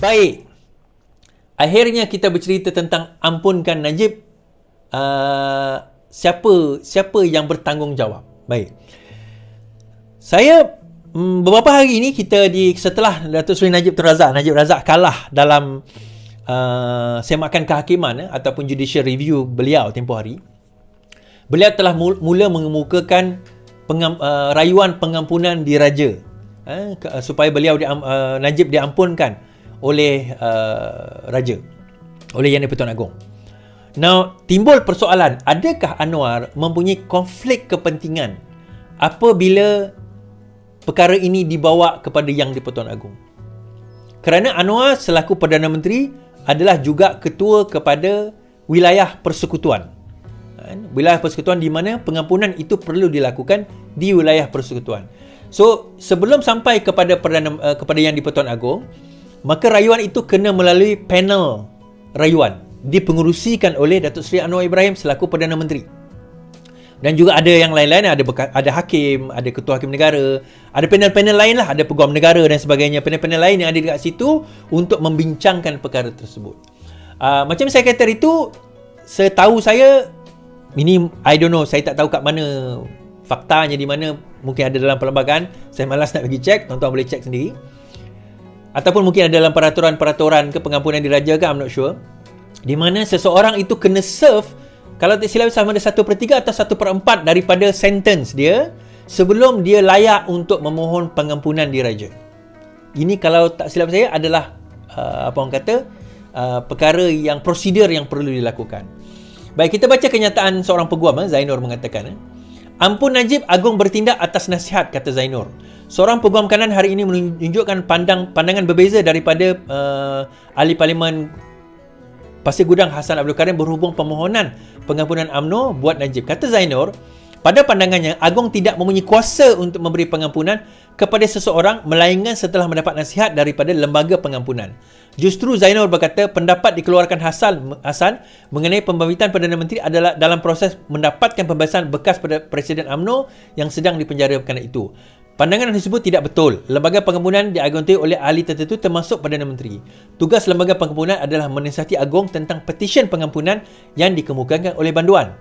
Baik. Akhirnya kita bercerita tentang ampunkan Najib. Siapa yang bertanggungjawab? Baik. Saya beberapa hari ini setelah Datuk Seri Najib Razak kalah dalam semakan kehakiman ataupun judicial review beliau tempoh hari, beliau telah mula mengemukakan rayuan pengampunan diraja, supaya beliau Najib diampunkan oleh raja, oleh Yang di-Pertuan Agong. Now, timbul persoalan, adakah Anwar mempunyai konflik kepentingan apabila perkara ini dibawa kepada Yang di-Pertuan Agong? Kerana Anwar selaku Perdana Menteri adalah juga ketua kepada wilayah persekutuan. Wilayah persekutuan di mana pengampunan itu perlu dilakukan di wilayah persekutuan. So, sebelum sampai kepada Yang di-Pertuan Agong, maka rayuan itu kena melalui panel rayuan dipengerusikan oleh Datuk Seri Anwar Ibrahim selaku Perdana Menteri. Dan juga ada yang lain-lain, ada hakim, ada ketua hakim negara, ada panel-panel lain lah, ada peguam negara dan sebagainya, panel-panel lain yang ada dekat situ untuk membincangkan perkara tersebut. Macam saya kata itu, setahu saya, ini I don't know, saya tak tahu kat mana faktanya, di mana, mungkin ada dalam perlembagaan, saya malas nak pergi cek, tuan-tuan boleh cek sendiri. Ataupun mungkin ada dalam peraturan ke pengampunan diraja ke, I'm not sure. Di mana seseorang itu kena serve, kalau tak silap sama ada 1/3 atau 1/4 daripada sentence dia sebelum dia layak untuk memohon pengampunan diraja. Ini kalau tak silap saya adalah perkara yang prosedur yang perlu dilakukan. Baik, kita baca kenyataan seorang peguam. Zainur mengatakan, ampun Najib, Agong bertindak atas nasihat, kata Zainur. Seorang peguam kanan hari ini menunjukkan pandangan berbeza daripada ahli Parlimen Pasir Gudang Hassan Abdul Karim berhubung permohonan pengampunan UMNO buat Najib. Kata Zainur, pada pandangannya, Agong tidak mempunyai kuasa untuk memberi pengampunan kepada seseorang melainkan setelah mendapat nasihat daripada lembaga pengampunan. Justru Zainur berkata, pendapat dikeluarkan Hassan mengenai pembabituan Perdana Menteri adalah dalam proses mendapatkan pembebasan bekas Presiden UMNO yang sedang dipenjara kerana itu. Pandangan tersebut tidak betul. Lembaga pengampunan diaguntai oleh ahli tertentu termasuk Perdana Menteri. Tugas lembaga pengampunan adalah menasihati Agong tentang petisyen pengampunan yang dikemukakan oleh banduan.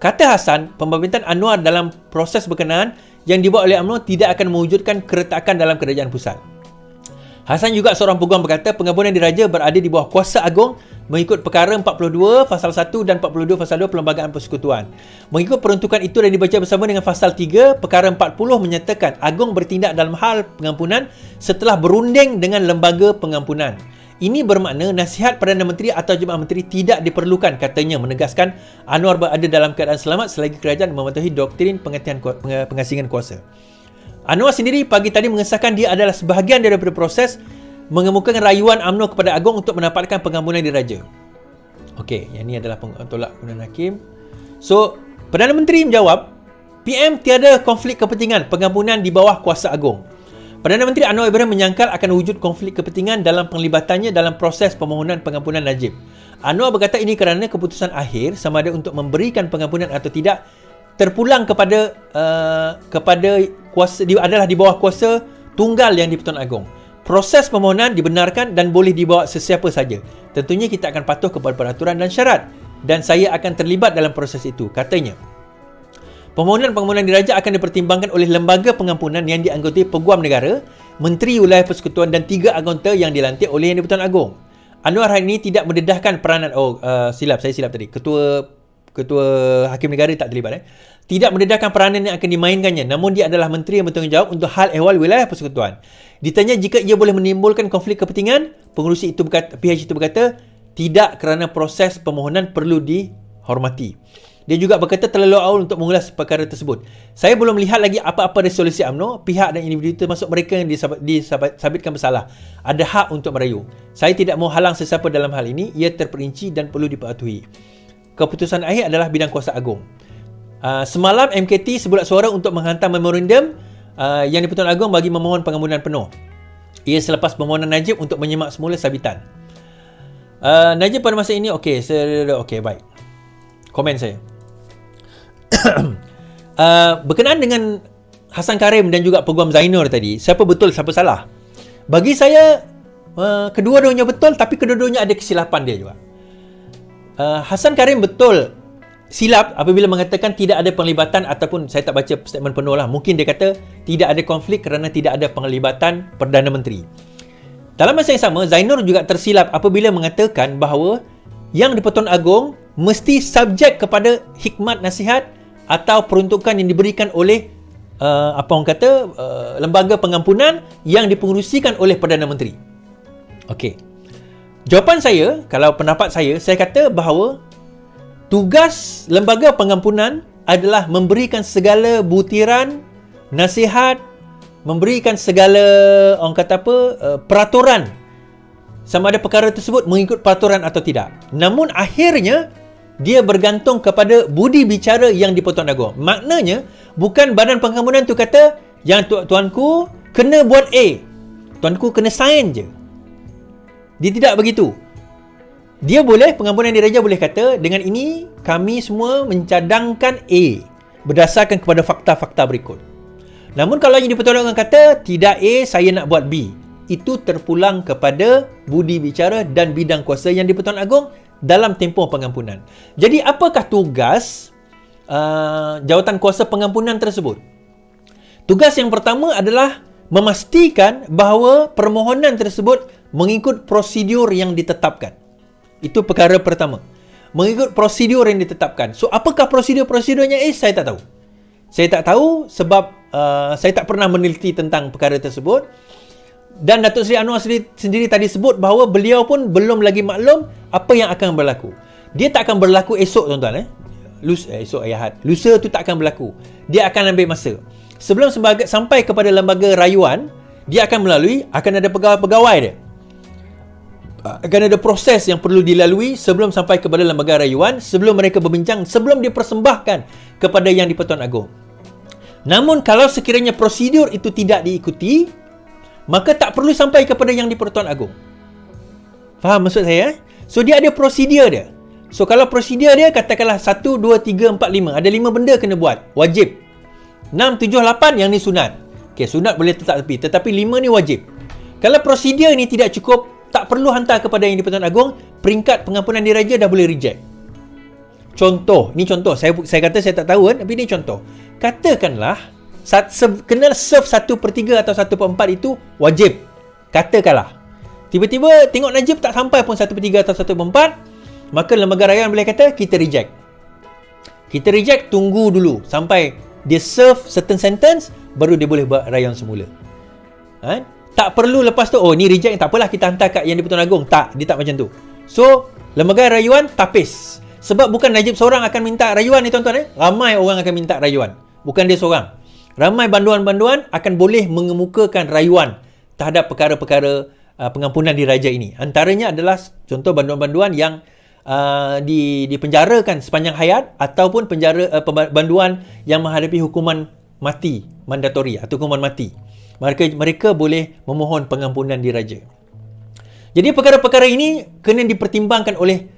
Kata Hassan, pembabituan Anwar dalam proses berkenaan yang dibuat oleh UMNO tidak akan mewujudkan keretakan dalam kerajaan pusat. Hassan juga seorang peguam berkata, pengampunan diraja berada di bawah kuasa Agong mengikut perkara 42 Fasal 1 dan 42 Fasal 2 Perlembagaan Persekutuan. Mengikut peruntukan itu dan dibaca bersama dengan Fasal 3, perkara 40 menyatakan Agong bertindak dalam hal pengampunan setelah berunding dengan lembaga pengampunan. Ini bermakna nasihat Perdana Menteri atau Jemaah Menteri tidak diperlukan, katanya, menegaskan Anwar berada dalam keadaan selamat selagi kerajaan mematuhi doktrin pengasingan kuasa. Anwar sendiri pagi tadi mengesahkan dia adalah sebahagian daripada proses mengemukakan rayuan UMNO kepada Agong untuk mendapatkan pengampunan diraja. Okey, yang ini adalah tolak pengampunan hakim. So, Perdana Menteri menjawab, PM tiada konflik kepentingan pengampunan di bawah kuasa Agong. Perdana Menteri Anwar Ibrahim menyangkal akan wujud konflik kepentingan dalam penglibatannya dalam proses permohonan pengampunan Najib. Anwar berkata ini kerana keputusan akhir sama ada untuk memberikan pengampunan atau tidak terpulang kepada kuasa, adalah di bawah kuasa tunggal Yang di-Pertuan Agong. Proses permohonan dibenarkan dan boleh dibawa sesiapa saja. Tentunya kita akan patuh kepada peraturan dan syarat dan saya akan terlibat dalam proses itu, katanya. Permohonan diraja akan dipertimbangkan oleh lembaga pengampunan yang dianggotai Peguam Negara, Menteri Wilayah Persekutuan dan 3 anggota yang dilantik oleh Yang di-Pertuan Agong. Anwar hari ini tidak mendedahkan peranan saya silap tadi. Ketua Hakim Negara tak terlibat. Tidak mendedahkan peranan yang akan dimainkannya, namun dia adalah menteri yang bertanggungjawab untuk hal ehwal wilayah persekutuan. Ditanya jika ia boleh menimbulkan konflik kepentingan, PH itu berkata, tidak, kerana proses permohonan perlu dihormati. Dia juga berkata terlalu awal untuk mengulas perkara tersebut. Saya belum melihat lagi apa-apa resolusi UMNO, pihak dan individu termasuk mereka yang disabitkan bersalah ada hak untuk merayu. Saya tidak mau halang sesiapa dalam hal ini, ia terperinci dan perlu dipatuhi. Keputusan akhir adalah bidang kuasa Agong. Semalam MKT sebulat suara untuk menghantar memorandum Yang di-Pertuan Agong bagi memohon pengampunan penuh. Ia selepas permohonan Najib untuk menyemak semula sabitan. Najib pada masa ini okey, baik. Komen saya. Berkenaan dengan Hassan Karim dan juga Peguam Zainur tadi, siapa betul siapa salah? Bagi saya, kedua-duanya betul, tapi kedua-duanya ada kesilapan dia juga. Hasan Karim betul silap apabila mengatakan tidak ada penglibatan, ataupun saya tak baca statement penuh lah, mungkin dia kata tidak ada konflik kerana tidak ada penglibatan Perdana Menteri. Dalam masa yang sama, Zainur juga tersilap apabila mengatakan bahawa yang di-Pertuan Agong mesti subjek kepada hikmat nasihat atau peruntukan yang diberikan oleh lembaga pengampunan yang dipengerusikan oleh Perdana Menteri. Okey. Jawapan saya, kalau pendapat saya kata bahawa tugas lembaga pengampunan adalah memberikan segala butiran nasihat, memberikan segala peraturan sama ada perkara tersebut mengikut peraturan atau tidak. Namun akhirnya dia bergantung kepada budi bicara yang di-Pertuan Agong. Maknanya bukan badan pengampunan tu kata yang tuanku kena buat A, tuanku kena sign je. Dia tidak begitu. Dia boleh, pengampunan diraja boleh kata, dengan ini kami semua mencadangkan A berdasarkan kepada fakta-fakta berikut. Namun kalau yang di-Pertuan Agong kata tidak A, saya nak buat B, itu terpulang kepada budi bicara dan bidang kuasa yang di-Pertuan Agong dalam tempoh pengampunan. Jadi apakah tugas jawatan kuasa pengampunan tersebut? Tugas yang pertama adalah memastikan bahawa permohonan tersebut mengikut prosedur yang ditetapkan. Itu perkara pertama. Mengikut prosedur yang ditetapkan. So apakah prosedur-prosedurnya? Saya tak tahu. Saya tak tahu sebab saya tak pernah meneliti tentang perkara tersebut. Dan Datuk Seri Anwar sendiri tadi sebut bahawa beliau pun belum lagi maklum apa yang akan berlaku. Dia tak akan berlaku esok, tuan-tuan. Esok Ahad. Lusa tu tak akan berlaku. Dia akan ambil masa. Sebelum sampai kepada lembaga rayuan, dia akan ada pegawai-pegawai dia. Akan ada proses yang perlu dilalui sebelum sampai kepada lembaga rayuan, sebelum mereka berbincang, sebelum dipersembahkan kepada yang di-Pertuan Agong. Namun kalau sekiranya prosedur itu tidak diikuti, maka tak perlu sampai kepada yang di-Pertuan Agong. Faham maksud saya? So dia ada prosedur dia. So kalau prosedur dia katakanlah 1, 2, 3, 4, 5. Ada 5 benda kena buat. Wajib. 6, 7, 8 yang ni sunat. Okay, sunat boleh tetap tepi. Tetapi 5 ni wajib. Kalau prosedur ni tidak cukup, tak perlu hantar kepada yang di-Pertuan Agong, peringkat pengampunan diraja dah boleh reject. Contoh. Ni contoh. Saya kata saya tak tahu kan, tapi ni contoh. Katakanlah kena serve 1/3 atau 1/4 itu wajib. Katakanlah tiba-tiba tengok Najib tak sampai pun 1/3 atau 1/4, maka lembaga rayuan boleh kata kita reject. Kita reject, tunggu dulu sampai dia serve certain sentence, baru dia boleh buat rayuan semula. Tak perlu lepas tu, ni reject, tak apalah kita hantar kat yang di-Pertuan Agong. Tak, dia tak macam tu. So lembaga rayuan tapis. Sebab bukan Najib seorang akan minta rayuan ni, tuan-tuan. Ramai orang akan minta rayuan, bukan dia seorang. Ramai banduan-banduan akan boleh mengemukakan rayuan terhadap perkara-perkara pengampunan diraja ini. Antaranya adalah contoh banduan-banduan yang dipenjarakan sepanjang hayat, ataupun banduan yang menghadapi hukuman mati mandatori atau hukuman mati. Mereka boleh memohon pengampunan diraja. Jadi perkara-perkara ini kena dipertimbangkan oleh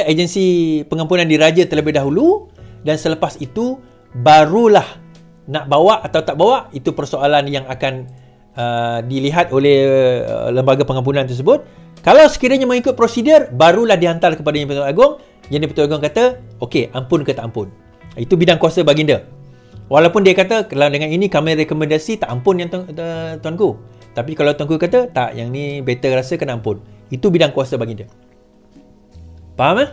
agensi pengampunan diraja terlebih dahulu, dan selepas itu barulah nak bawa atau tak bawa, itu persoalan yang akan dilihat oleh lembaga pengampunan tersebut. Kalau sekiranya mengikut prosedur, barulah dihantar kepada Yang di-Pertuan Agong. Yang di-Pertuan Agong kata, okey, ampun ke tak ampun. Itu bidang kuasa baginda. Walaupun dia kata, kalau dengan ini kami rekomendasi tak ampun yang tuanku. Tapi kalau tuanku kata, tak, yang ni better rasa kena ampun. Itu bidang kuasa baginda. Faham?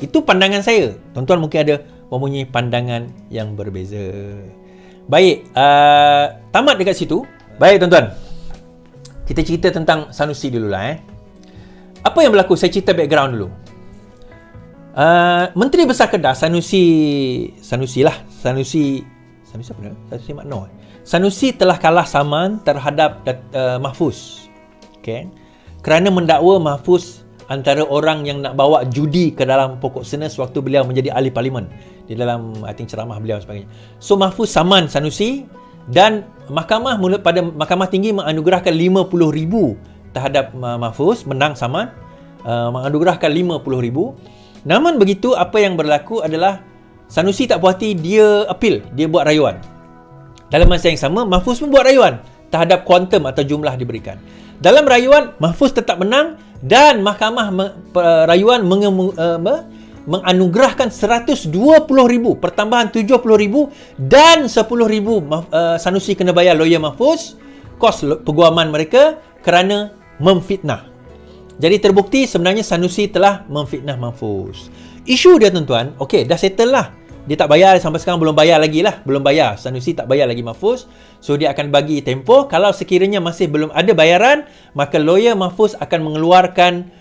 Itu pandangan saya. Tuan-tuan mungkin ada mempunyai pandangan yang berbeza. Baik, tamat dekat situ. Baik tuan-tuan, kita cerita tentang Sanusi dululah. Apa yang berlaku? Saya cerita background dulu. Menteri Besar Kedah Sanusi Makno. Sanusi telah kalah saman terhadap Mahfuz. Okay. Kerana mendakwa Mahfuz antara orang yang nak bawa judi ke dalam pokok sena sewaktu beliau menjadi ahli parlimen, di dalam ceramah beliau dan sebagainya. So Mahfuz saman Sanusi, dan pada Mahkamah Tinggi menganugerahkan 50,000 terhadap Mahfuz, menang saman, menganugerahkan 50,000. Namun begitu, apa yang berlaku adalah Sanusi tak puas hati, dia appeal, dia buat rayuan. Dalam masa yang sama, Mahfuz pun buat rayuan, terhadap kuantum atau jumlah diberikan. Dalam rayuan, Mahfuz tetap menang dan Mahkamah Rayuan menganugerahkan 120,000, pertambahan 70,000 dan 10,000 Sanusi kena bayar lawyer Mahfuz kos peguaman mereka kerana memfitnah. Jadi terbukti sebenarnya Sanusi telah memfitnah Mahfuz. Isu dia tuan-tuan, okey, dah settle lah. Dia tak bayar, sampai sekarang belum bayar lagi lah. Belum bayar. Sanusi tak bayar lagi Mahfuz. So, dia akan bagi tempoh. Kalau sekiranya masih belum ada bayaran, maka lawyer Mahfuz akan mengeluarkan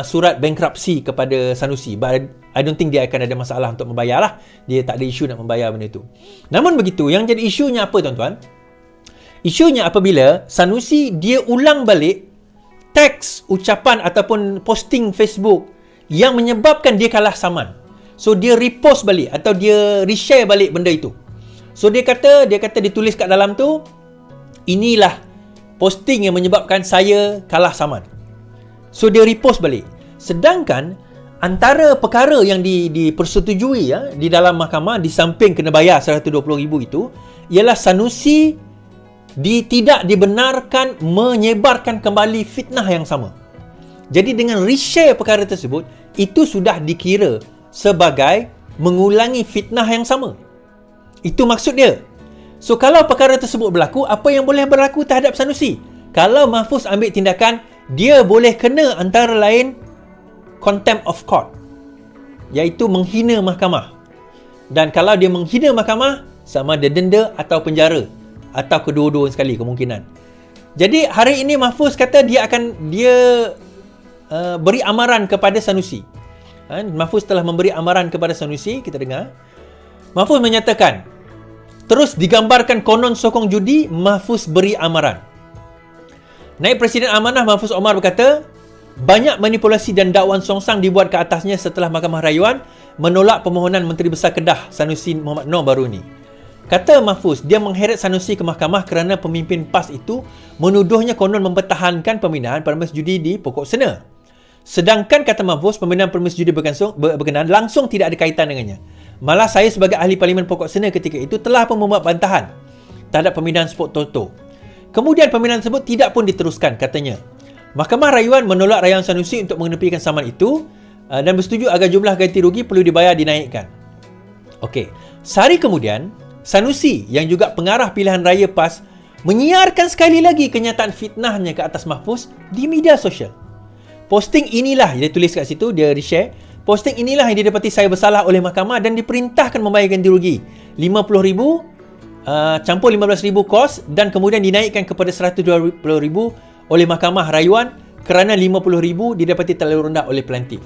surat bankruptcy kepada Sanusi. But I don't think dia akan ada masalah untuk membayar lah. Dia tak ada isu nak membayar benda tu. Namun begitu, yang jadi isunya apa tuan-tuan? Isunya apabila Sanusi dia ulang balik teks, ucapan ataupun posting Facebook yang menyebabkan dia kalah saman. So, dia repost balik atau dia reshare balik benda itu. So, dia kata ditulis kat dalam tu, inilah posting yang menyebabkan saya kalah saman. So, dia repost balik. Sedangkan, antara perkara yang dipersetujui di dalam mahkamah, di samping kena bayar 120,000 itu, ialah Sanusi tidak dibenarkan menyebarkan kembali fitnah yang sama. Jadi, dengan reshare perkara tersebut, itu sudah dikira sebagai mengulangi fitnah yang sama. Itu maksud dia. So, kalau perkara tersebut berlaku, apa yang boleh berlaku terhadap Sanusi? Kalau Mahfuz ambil tindakan, dia boleh kena antara lain contempt of court, iaitu menghina mahkamah. Dan kalau dia menghina mahkamah, sama ada denda atau penjara, atau kedua-dua sekali kemungkinan. Jadi, hari ini Mahfuz kata dia beri amaran kepada Sanusi. Mahfuz telah memberi amaran kepada Sanusi. Kita dengar. Mahfuz menyatakan, terus digambarkan konon sokong judi, Mahfuz beri amaran. Naib Presiden Amanah Mahfuz Omar berkata, banyak manipulasi dan dakwaan songsang dibuat ke atasnya setelah Mahkamah Rayuan menolak permohonan Menteri Besar Kedah Sanusi Muhammad Noor baru ni. Kata Mahfuz, dia mengheret Sanusi ke mahkamah kerana pemimpin PAS itu menuduhnya konon mempertahankan pembinaan permis judi di pokok sena. Sedangkan kata Mahfuz, pembinaan permis judi berkenaan langsung tidak ada kaitan dengannya. Malah saya sebagai ahli Parlimen Pokok Sena ketika itu telah pun membuat bantahan terhadap pembinaan sport Toto. Kemudian pembinaan tersebut tidak pun diteruskan, katanya. Mahkamah Rayuan menolak rayuan Sanusi untuk mengenepikan saman itu dan bersetuju agar jumlah ganti rugi perlu dibayar dinaikkan. Okey, sehari kemudian, Sanusi yang juga pengarah pilihan raya PAS menyiarkan sekali lagi kenyataan fitnahnya ke atas Mahfuz di media sosial. Posting inilah, dia tulis kat situ, dia reshare. Posting inilah yang didapati saya bersalah oleh mahkamah dan diperintahkan membayar ganti rugi 50,000 campur 15,000 kos dan kemudian dinaikkan kepada 120,000 oleh Mahkamah Rayuan kerana 50,000 didapati terlalu rendah oleh plaintiff.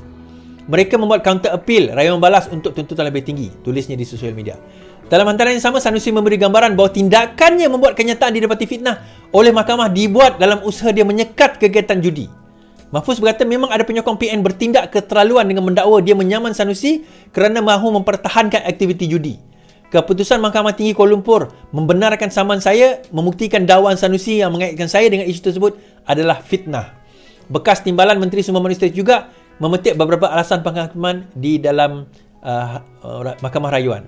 Mereka membuat counter appeal rayuan balas untuk tuntutan lebih tinggi, tulisnya di sosial media. Dalam hantaran yang sama, Sanusi memberi gambaran bahawa tindakannya membuat kenyataan didapati fitnah oleh mahkamah dibuat dalam usaha dia menyekat kegiatan judi. Mahfuz berkata memang ada penyokong PN bertindak keterlaluan dengan mendakwa dia menyaman Sanusi kerana mahu mempertahankan aktiviti judi. Keputusan Mahkamah Tinggi Kuala Lumpur membenarkan saman saya membuktikan dakwaan Sanusi yang mengaitkan saya dengan isu tersebut adalah fitnah. Bekas Timbalan Menteri Sumber Manusia juga memetik beberapa alasan penghakiman di dalam Mahkamah Rayuan.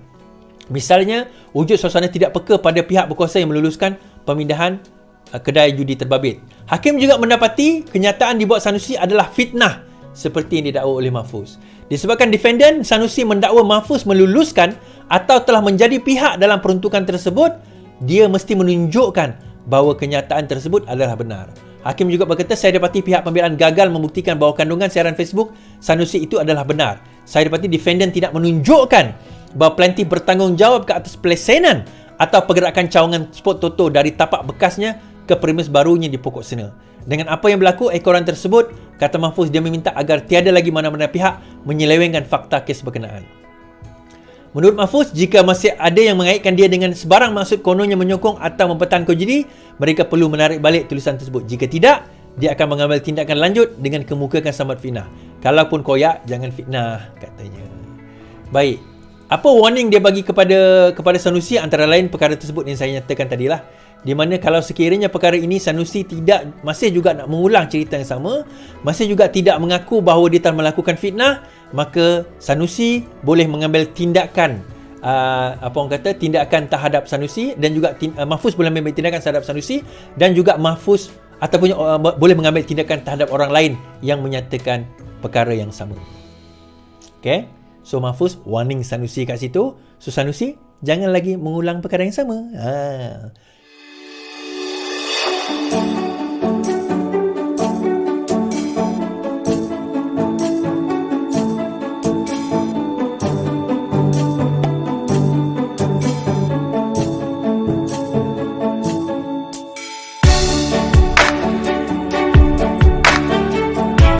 Misalnya, wujud suasana tidak peka pada pihak berkuasa yang meluluskan pemindahan kedai judi terbabit. Hakim juga mendapati kenyataan dibuat Sanusi adalah fitnah seperti yang didakwa oleh Mahfuz. Disebabkan defendant Sanusi mendakwa Mahfuz meluluskan atau telah menjadi pihak dalam peruntukan tersebut, dia mesti menunjukkan bahawa kenyataan tersebut adalah benar. Hakim juga berkata, saya dapati pihak pembelaan gagal membuktikan bahawa kandungan siaran Facebook Sanusi itu adalah benar. Saya dapati defendant tidak menunjukkan bahawa plaintiff bertanggungjawab ke atas pelesenan atau pergerakan cawangan sport Toto dari tapak bekasnya ke premis barunya di pokok sena. Dengan apa yang berlaku ekoran tersebut, kata Mahfuz, dia meminta agar tiada lagi mana-mana pihak menyelewengkan fakta kes berkenaan. Menurut Mahfuz, jika masih ada yang mengaitkan dia dengan sebarang maksud kononnya menyokong atau mempertahankan judi, mereka perlu menarik balik tulisan tersebut. Jika tidak, dia akan mengambil tindakan lanjut dengan kemukakan samad fitnah. Kalaupun koyak, jangan fitnah, katanya. Baik. Apa warning dia bagi kepada Sanusi? Antara lain perkara tersebut yang saya nyatakan tadilah, di mana kalau sekiranya perkara ini Sanusi masih juga nak mengulang cerita yang sama, masih juga tidak mengaku bahawa dia telah melakukan fitnah, maka Sanusi boleh mengambil tindakan apa orang kata, tindakan terhadap Sanusi, dan juga Mahfuz boleh mengambil tindakan terhadap Sanusi, dan juga Mahfuz ataupun boleh mengambil tindakan terhadap orang lain yang menyatakan perkara yang sama. Okay, so Mahfuz warning Sanusi kat situ. So Sanusi, jangan lagi mengulang perkara yang sama.